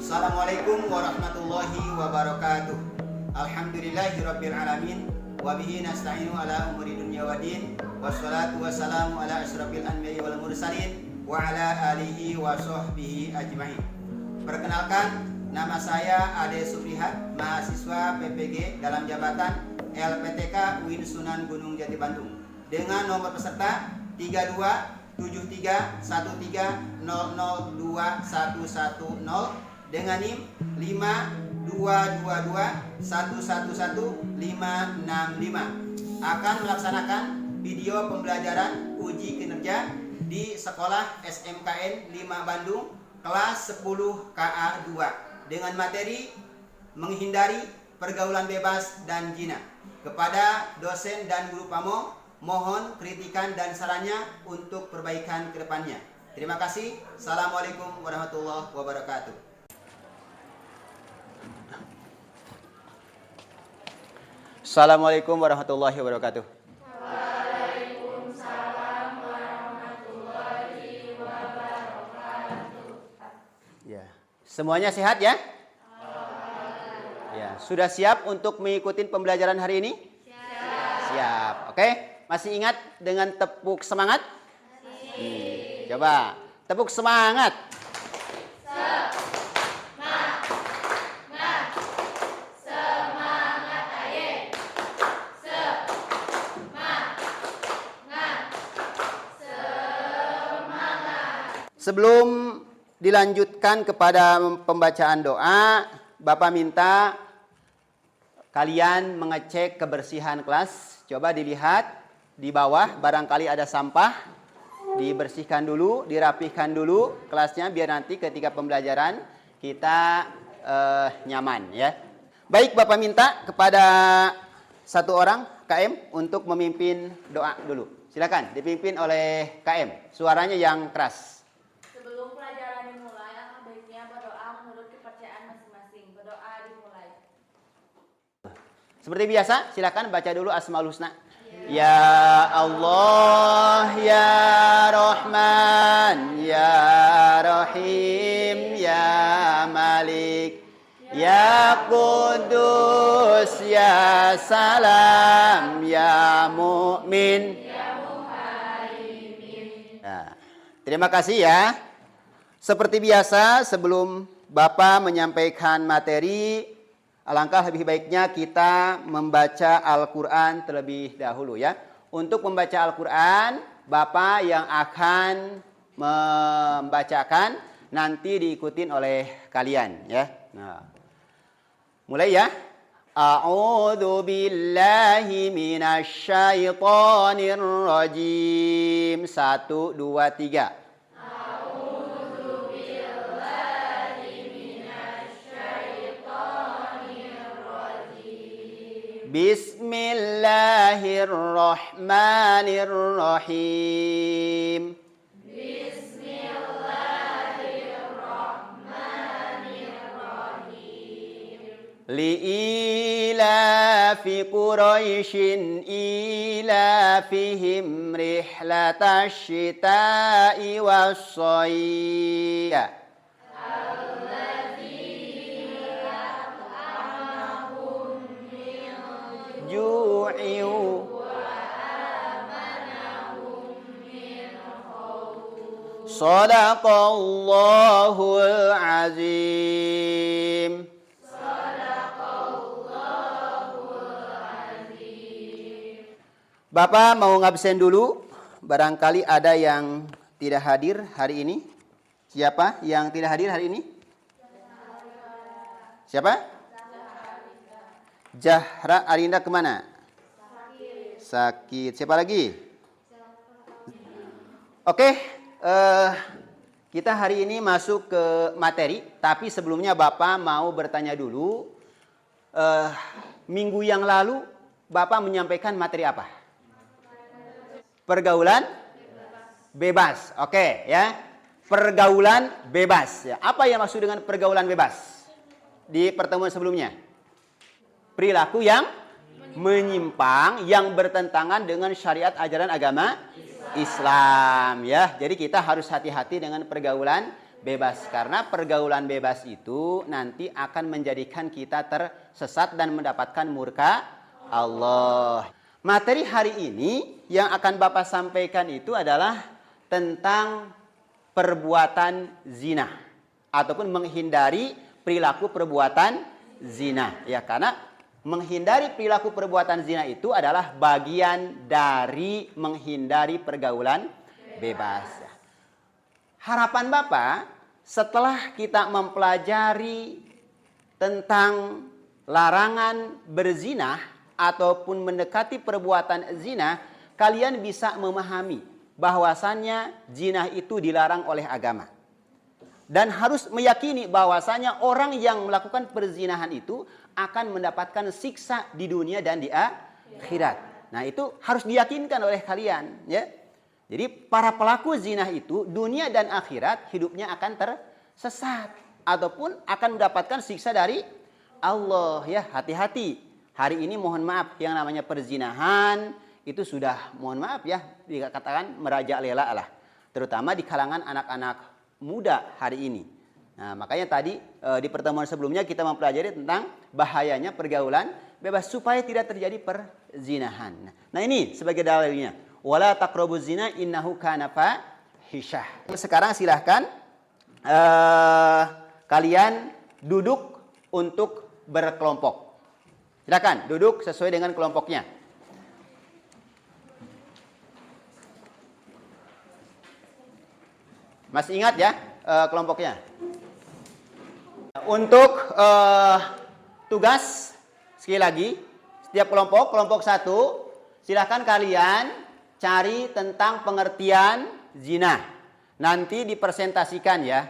Assalamualaikum warahmatullahi wabarakatuh. Alhamdulillahirabbil alamin wa bihi nasta'inu ala umuri dunya waddin. Wassalatu wassalamu ala asyrafil anbiya'i wal mursalin wa ala alihi wa sahbihi ajmain. Perkenalkan, nama saya Ade Suprihat, mahasiswa PPG dalam jabatan LPTK UIN Sunan Gunung Jati Bandung, dengan nomor peserta 327313002110 dengan NIM 52221111565, akan melaksanakan video pembelajaran uji kinerja di Sekolah SMKN 5 Bandung kelas 10 KA 2 dengan materi menghindari pergaulan bebas dan zina. Kepada dosen dan guru pamo, mohon kritikan dan sarannya untuk perbaikan ke depannya. Terima kasih. Assalamualaikum warahmatullahi wabarakatuh. Assalamualaikum warahmatullahi wabarakatuh. Waalaikumsalam warahmatullahi wabarakatuh. Ya, semuanya sehat ya? Ya, sudah siap untuk mengikuti pembelajaran hari ini? Siap. Oke, masih ingat dengan tepuk semangat? Coba tepuk semangat. Sebelum dilanjutkan kepada pembacaan doa, Bapak minta kalian mengecek kebersihan kelas. Coba dilihat di bawah, barangkali ada sampah. Dibersihkan dulu, dirapihkan dulu kelasnya biar nanti ketika pembelajaran kita nyaman ya. Baik, Bapak minta kepada satu orang KM untuk memimpin doa dulu. Silakan dipimpin oleh KM. Suaranya yang keras. Sebelum pelajaran dimulai, alangkah baiknya berdoa menurut kepercayaan masing-masing. Berdoa dimulai. Seperti biasa, silakan baca dulu Asmaul Husna. Ya Allah, ya Rahman, ya Rahim, ya Malik, ya Qudus, ya Salam, ya Mu'min. Nah, terima kasih ya. Seperti biasa, sebelum Bapak menyampaikan materi, alangkah lebih baiknya kita membaca Al-Quran terlebih dahulu ya. Untuk membaca Al-Quran, Bapak yang akan membacakan nanti diikutin oleh kalian ya. Nah, mulai ya. A'udzu billahi minasy syaithanir rajim. 1, 2, 3. Bismillahirrahmanirrahim. Li'ilafi Quraisyin ilafihim rihlatash shita'i was-shayyi. Shadaqallahul azim. Bapak mau ngabsen dulu. Barangkali ada yang tidak hadir hari ini. Siapa yang tidak hadir hari ini? Siapa? Zahra Arinda kemana? Sakit. Siapa lagi? Oke, kita hari ini masuk ke materi. Tapi sebelumnya Bapak mau bertanya dulu. Minggu yang lalu Bapak menyampaikan materi apa? Pergaulan bebas. Oke ya. Pergaulan bebas. Ya. Apa yang maksud dengan pergaulan bebas? Di pertemuan sebelumnya. Perilaku yang menyimpang, yang bertentangan dengan syariat ajaran agama Islam ya. Jadi kita harus hati-hati dengan pergaulan bebas. Karena pergaulan bebas itu nanti akan menjadikan kita tersesat dan mendapatkan murka Allah. Materi hari ini yang akan Bapak sampaikan itu adalah tentang perbuatan zina ataupun menghindari perilaku perbuatan zina. Ya, karena menghindari perilaku perbuatan zina itu adalah bagian dari menghindari pergaulan bebas. Harapan Bapak setelah kita mempelajari tentang larangan berzina ataupun mendekati perbuatan zina, kalian bisa memahami bahwasannya zina itu dilarang oleh agama. Dan harus meyakini bahwasanya orang yang melakukan perzinahan itu akan mendapatkan siksa di dunia dan di akhirat. Nah, itu harus diyakinkan oleh kalian, ya. Jadi para pelaku zina itu dunia dan akhirat hidupnya akan tersesat ataupun akan mendapatkan siksa dari Allah, ya. Hati-hati. Hari ini mohon maaf yang namanya perzinahan itu sudah mohon maaf ya dikatakan merajalela lah, terutama di kalangan anak-anak muda hari ini. Nah, makanya tadi di pertemuan sebelumnya kita mempelajari tentang bahayanya pergaulan bebas supaya tidak terjadi perzinahan. Nah, ini sebagai dalilnya. Wala taqrabuz zina innahu kana fahisyah. Sekarang silahkan kalian duduk untuk berkelompok. Silakan duduk sesuai dengan kelompoknya. Masih ingat ya kelompoknya? Untuk tugas sekali lagi, setiap kelompok 1 silahkan kalian cari tentang pengertian zina. Nanti dipresentasikan ya.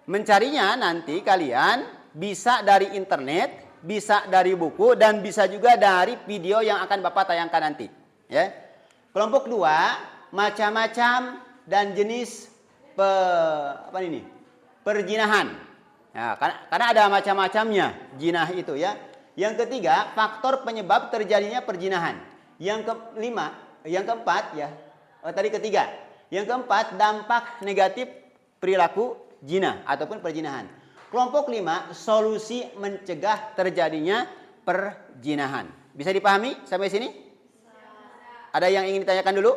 Mencarinya nanti kalian bisa dari internet, bisa dari buku, dan bisa juga dari video yang akan Bapak tayangkan nanti. Ya. Kelompok 2, macam-macam dan jenis perzinahan. Ya, karena ada macam-macamnya jinah itu ya. Yang ketiga, faktor penyebab terjadinya perzinahan. Yang keempat ya. Tadi ketiga. Yang keempat, dampak negatif perilaku zina ataupun perzinahan. Kelompok 5, solusi mencegah terjadinya perzinahan. Bisa dipahami sampai sini? Ada yang ingin ditanyakan dulu?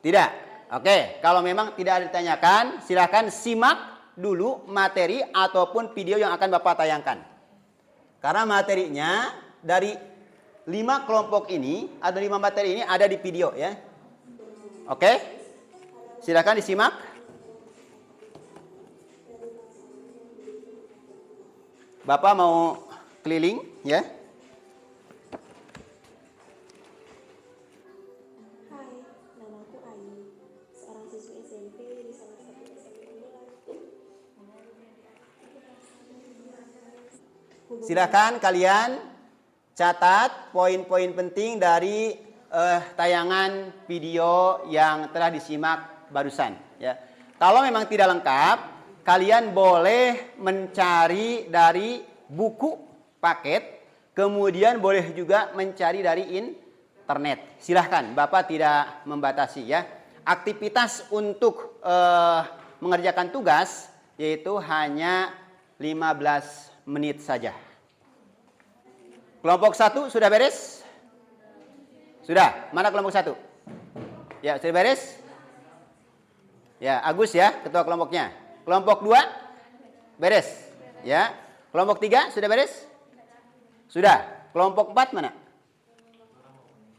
Tidak. Oke, kalau memang tidak ditanyakan, silakan simak dulu materi ataupun video yang akan Bapak tayangkan. Karena materinya dari 5 kelompok ini, ada 5 materi ini ada di video ya. Oke? Silakan disimak. Bapak mau keliling ya. Silakan kalian catat poin-poin penting dari tayangan video yang telah disimak barusan ya. Kalau memang tidak lengkap, kalian boleh mencari dari buku paket, kemudian boleh juga mencari dari internet. Silahkan, Bapak tidak membatasi ya. Aktivitas untuk mengerjakan tugas yaitu hanya 15 menit saja. Kelompok 1 sudah beres? Sudah. Mana kelompok 1? Ya, sudah beres? Ya, Agus ya, ketua kelompoknya. Kelompok 2 beres? Ya. Kelompok 3 sudah beres? Sudah. Kelompok 4 mana?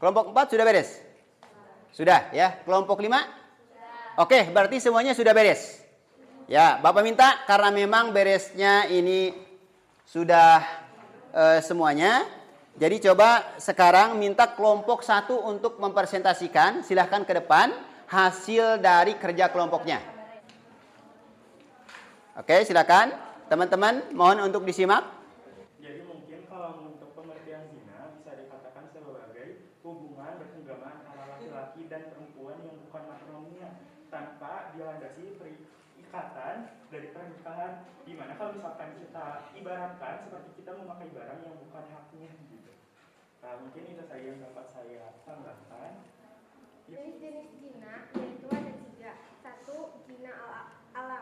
Kelompok 4 sudah beres? Sudah ya. Kelompok 5? Oke, berarti semuanya sudah beres. Ya, Bapak minta karena memang beresnya ini sudah semuanya. Jadi coba sekarang minta kelompok 1 untuk mempresentasikan. Silahkan ke depan hasil dari kerja kelompoknya. Oke, silakan. Teman-teman mohon untuk disimak. Jadi mungkin kalau untuk pengertian zina bisa dikatakan sebagai hubungan bersenggama antara laki-laki dan perempuan yang bukan mahramnya tanpa dilandasi perikatan dari pernikahan. Dimana kalau misalkan kita ibaratkan seperti kita memakai barang yang bukan haknya gitu. Nah, mungkin itu saja yang dapat saya tambahkan. Jenis-jenis zina yaitu ada 3. 1, zina ala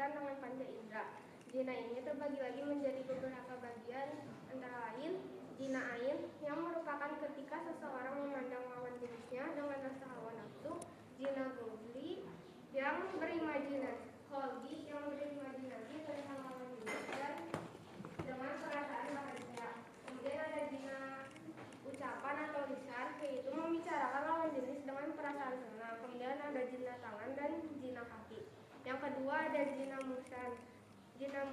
berkaitan dengan panca indera. Zina ini terbagi lagi menjadi beberapa bagian, antara lain zina ain yang merupakan ketika seseorang memandang lawan jenisnya dengan rasa hawa nafsu, zina gobli yang berimajinasi, holgi yang berimajinasi tentang lawan jenis dan dengan perasaan bahagia. Kemudian ada zina ucapan atau lisan, yaitu membicarakan lawan jenis dengan perasaan senang. Kemudian ada zina tangan dan zina kaki. Yang kedua ada zina muhsan. Zina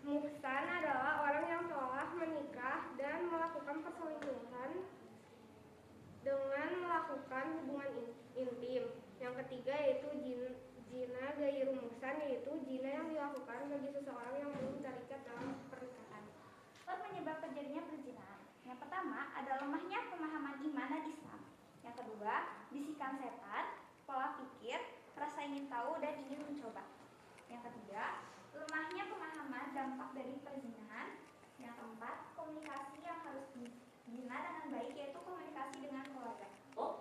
muhsan adalah orang yang telah menikah dan melakukan perselingkuhan dengan melakukan hubungan intim. Yang ketiga yaitu zina gairu muhsan, yaitu zina yang dilakukan bagi seseorang yang belum terikat dalam pernikahan. Penyebab terjadinya perzinahan. Yang pertama adalah lemahnya pemahaman iman dan Islam. Yang kedua, bisikan setan, pola pikir, rasa ingin tahu dan ingin mencoba. Yang ketiga, lemahnya pemahaman dampak dari perzinahan. Yang keempat, komunikasi yang harus dibina dengan baik, yaitu komunikasi dengan keluarga.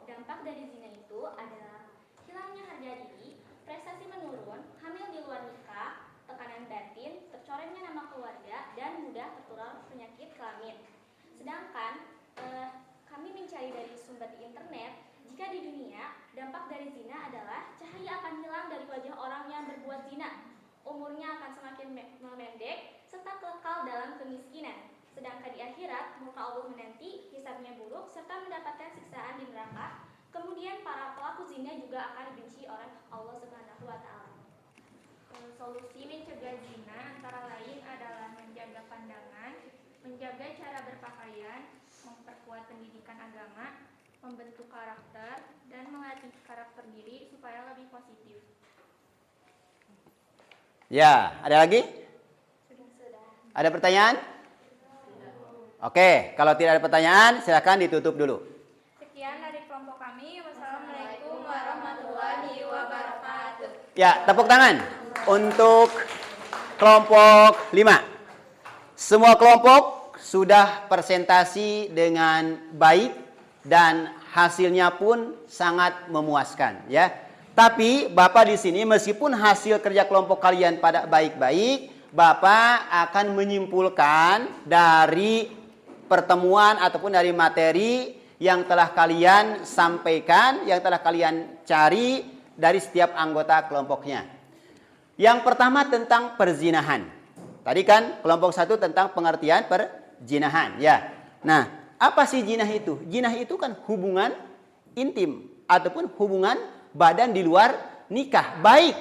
Dampak dari zina itu adalah hilangnya harga diri, prestasi menurun, hamil di luar nikah, tekanan batin, tercorengnya nama keluarga, dan mudah tertular penyakit kelamin. Sedangkan kami mencari dari sumber di internet, jika di dunia dampak dari zina adalah cahaya akan hilang dari wajah orang yang berbuat zina, umurnya akan semakin memendek, serta kekal dalam kemiskinan. Sedangkan di akhirat, muka Allah menanti, hisabnya buruk, serta mendapatkan siksaan di neraka. Kemudian para pelaku zina juga akan dibenci oleh Allah Subhanahu wa Ta'ala. Solusi mencegah zina antara lain adalah menjaga pandangan, menjaga cara berpakaian, memperkuat pendidikan agama, membentuk karakter, dan melatih karakter diri supaya lebih positif. Ya, ada lagi? Sudah. Ada pertanyaan? Oke, kalau tidak ada pertanyaan, silakan ditutup dulu. Sekian dari kelompok kami. Wassalamualaikum warahmatullahi wabarakatuh. Ya, tepuk tangan untuk kelompok 5. Semua kelompok sudah presentasi dengan baik dan hasilnya pun sangat memuaskan, ya. Tapi Bapak di sini meskipun hasil kerja kelompok kalian pada baik-baik, Bapak akan menyimpulkan dari pertemuan ataupun dari materi yang telah kalian sampaikan, yang telah kalian cari dari setiap anggota kelompoknya. Yang pertama tentang perzinahan. Tadi kan kelompok 1 tentang pengertian perzinahan, ya. Nah, apa sih zinah itu? Zinah itu kan hubungan intim ataupun hubungan badan di luar nikah. Baik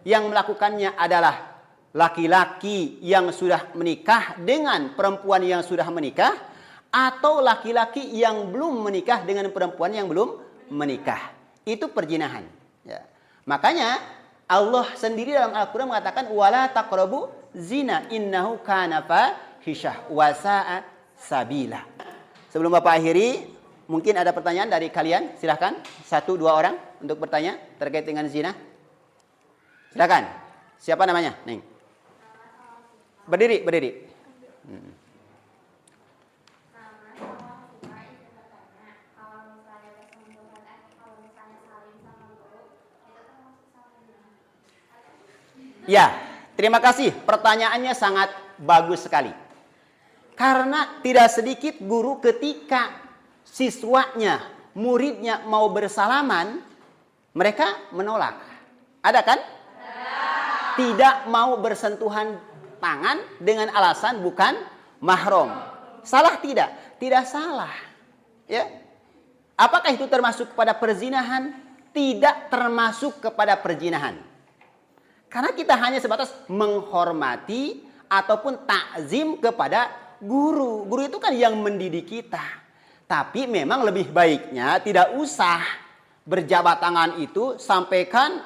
yang melakukannya adalah laki-laki yang sudah menikah dengan perempuan yang sudah menikah, atau laki-laki yang belum menikah dengan perempuan yang belum menikah. Itu perzinahan, ya. Makanya Allah sendiri dalam Al-Quran mengatakan wala taqrabu zina innahu kana fahisyah wa sa'a sabila. Sebelum Bapak akhiri, mungkin ada pertanyaan dari kalian. Silahkan 1-2 orang untuk bertanya terkait dengan zina. Silakan. Siapa namanya? Neng. Berdiri. Nama sama kita izin bertanya, kalau misalnya kalau misalnya saling sama guru, itu termasuk sama zina? Ya, terima kasih. Pertanyaannya sangat bagus sekali. Karena tidak sedikit guru ketika siswanya, muridnya mau bersalaman, mereka menolak. Ada kan? Tidak mau bersentuhan tangan dengan alasan bukan mahram. Salah tidak? Tidak salah. Ya. Apakah itu termasuk kepada perzinahan? Tidak termasuk kepada perzinahan. Karena kita hanya sebatas menghormati ataupun takzim kepada guru. Guru itu kan yang mendidik kita. Tapi memang lebih baiknya tidak usah berjabat tangan itu, sampaikan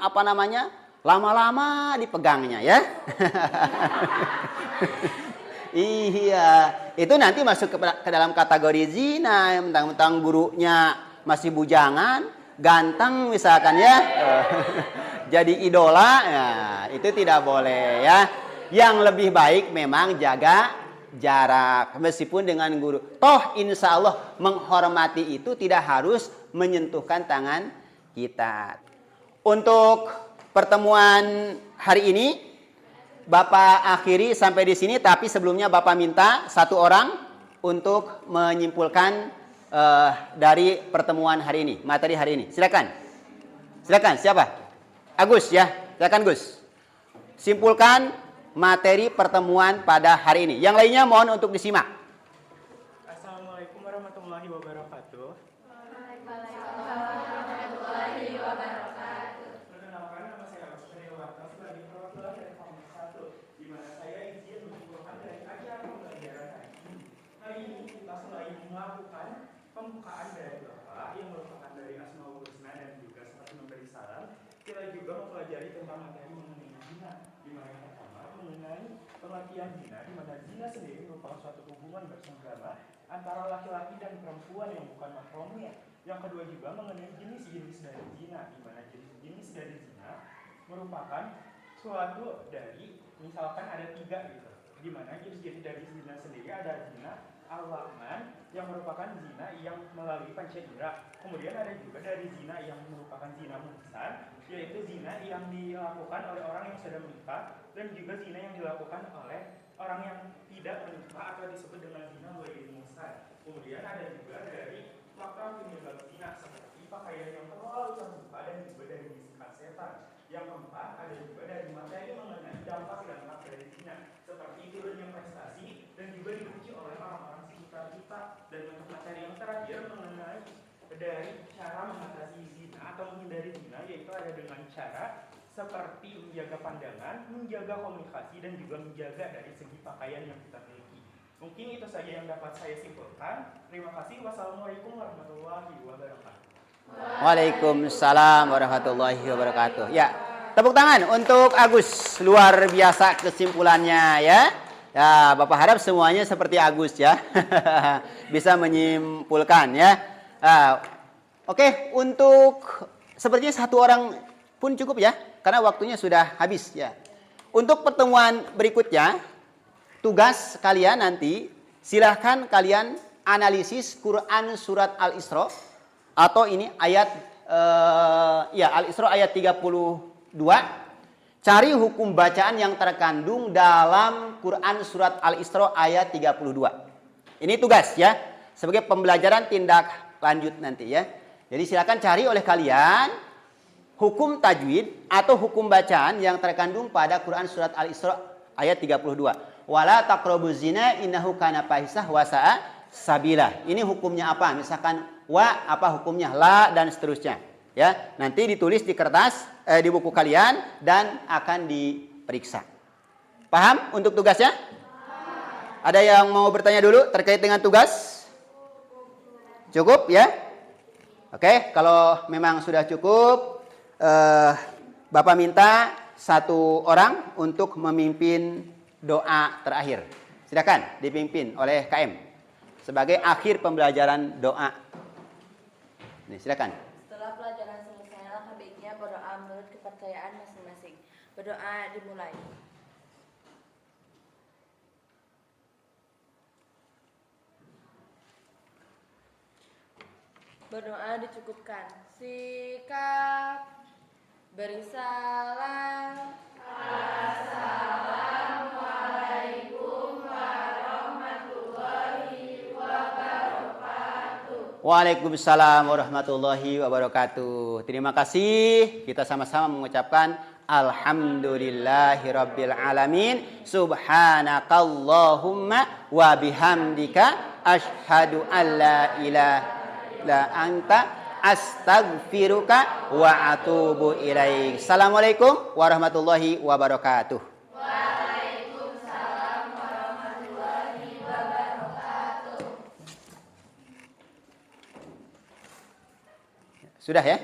lama-lama dipegangnya, ya. Iya, itu nanti masuk ke dalam kategori zina. Mentang-mentang gurunya masih bujangan, ganteng misalkan, ya. Jadi idola, ya, itu tidak boleh, ya. Yang lebih baik memang jaga jarak meskipun dengan guru. Toh insya Allah menghormati itu tidak harus menyentuhkan tangan kita. Untuk pertemuan hari ini Bapak akhiri sampai di sini, tapi sebelumnya Bapak minta satu orang untuk menyimpulkan dari pertemuan hari ini, materi hari ini. Silakan. Silakan, siapa? Agus ya. Silakan Gus. Simpulkan materi pertemuan pada hari ini. Yang lainnya mohon untuk disimak. Assalamualaikum warahmatullahi wabarakatuh. Perkenalkan, nama saya Agus Triwarta sebagai perwakilan dari Komisi 1, di mana saya izin menyimpulkan dari acara pembelajaran hari ini. Hari ini kita selain melakukan pembukaan dari Bapak yang merupakan dari Asmaul Husna dan juga seperti memberi salam, kita juga mempelajari tentang materi mengenai zina, di mana yang pertama mengenai pengertian zina, di mana zina sendiri merupakan suatu hubungan bersenggama antara laki-laki dan perempuan yang bukan mahramnya. Yang kedua juga mengenai jenis-jenis dari zina, di mana jenis-jenis dari zina merupakan suatu dari, misalkan ada 3 gitu, di mana jenis-jenis dari zina sendiri ada zina al-wahman yang merupakan zina yang melalui panca indera. Kemudian ada juga dari zina yang merupakan zina muhsan, yaitu zina yang dilakukan oleh orang yang sudah menikah, dan juga zina yang dilakukan oleh orang yang tidak menikah atau disebut dengan zina ghairi muhsan. Kemudian ada juga dari faktor penyebab zina seperti pakaian yang terlalu terbuka dan juga dari bisikan setan. Yang keempat ada juga dari materi mengenai dampak-dampak dari zina seperti turunnya prestasi dan juga dibenci oleh orang-orang sekitar kita. Dan untuk materi yang terakhir mengenai dari cara mengatasi zina atau menghindari zina, yaitu ada dengan cara seperti menjaga pandangan, menjaga komunikasi, dan juga menjaga dari segi pakaian yang kita miliki. Mungkin itu saja yang dapat saya simpulkan. Terima kasih. Wassalamualaikum warahmatullahi wabarakatuh. Waalaikumsalam warahmatullahi wabarakatuh. Ya, tepuk tangan untuk Agus. Luar biasa kesimpulannya ya. Ya, Bapak harap semuanya seperti Agus ya. Bisa menyimpulkan ya. Oke, untuk sepertinya satu orang pun cukup ya, karena waktunya sudah habis ya. Untuk pertemuan berikutnya, tugas kalian nanti silahkan kalian analisis Quran surat Al-Isra, atau ini ayat Al-Isra ayat 32. Cari hukum bacaan yang terkandung dalam Quran surat Al-Isra ayat 32. Ini tugas ya, sebagai pembelajaran tindak lanjut nanti ya. Jadi silakan cari oleh kalian hukum tajwid atau hukum bacaan yang terkandung pada Quran surat Al-Isra ayat 32. Wala taqrabuz zina innahu kana fahisah wa sa'a sabila. Ini hukumnya apa? Misalkan wa apa hukumnya, la dan seterusnya. Ya, nanti ditulis di kertas di buku kalian dan akan diperiksa. Paham untuk tugasnya? Ada yang mau bertanya dulu terkait dengan tugas? Cukup ya? Oke, kalau memang sudah cukup, Bapak minta satu orang untuk memimpin doa terakhir. Silakan dipimpin oleh KM sebagai akhir pembelajaran doa. Nih, silakan. Setelah pelajaran selesai, alangkah baiknya berdoa menurut kepercayaan masing-masing. Berdoa dimulai. Berdoa dicukupkan. Sikap. Beri salam. Assalamualaikum warahmatullahi wabarakatuh. Waalaikumsalam warahmatullahi wabarakatuh. Terima kasih. Kita sama-sama mengucapkan alhamdulillahirabbil alamin. Subhanakallahumma wa bihamdika asyhadu an la ilaha illa anta astaghfiruka wa atubu ilaik. Assalamualaikum warahmatullahi wabarakatuh. Waalaikumsalam warahmatullahi wabarakatuh. Sudah ya?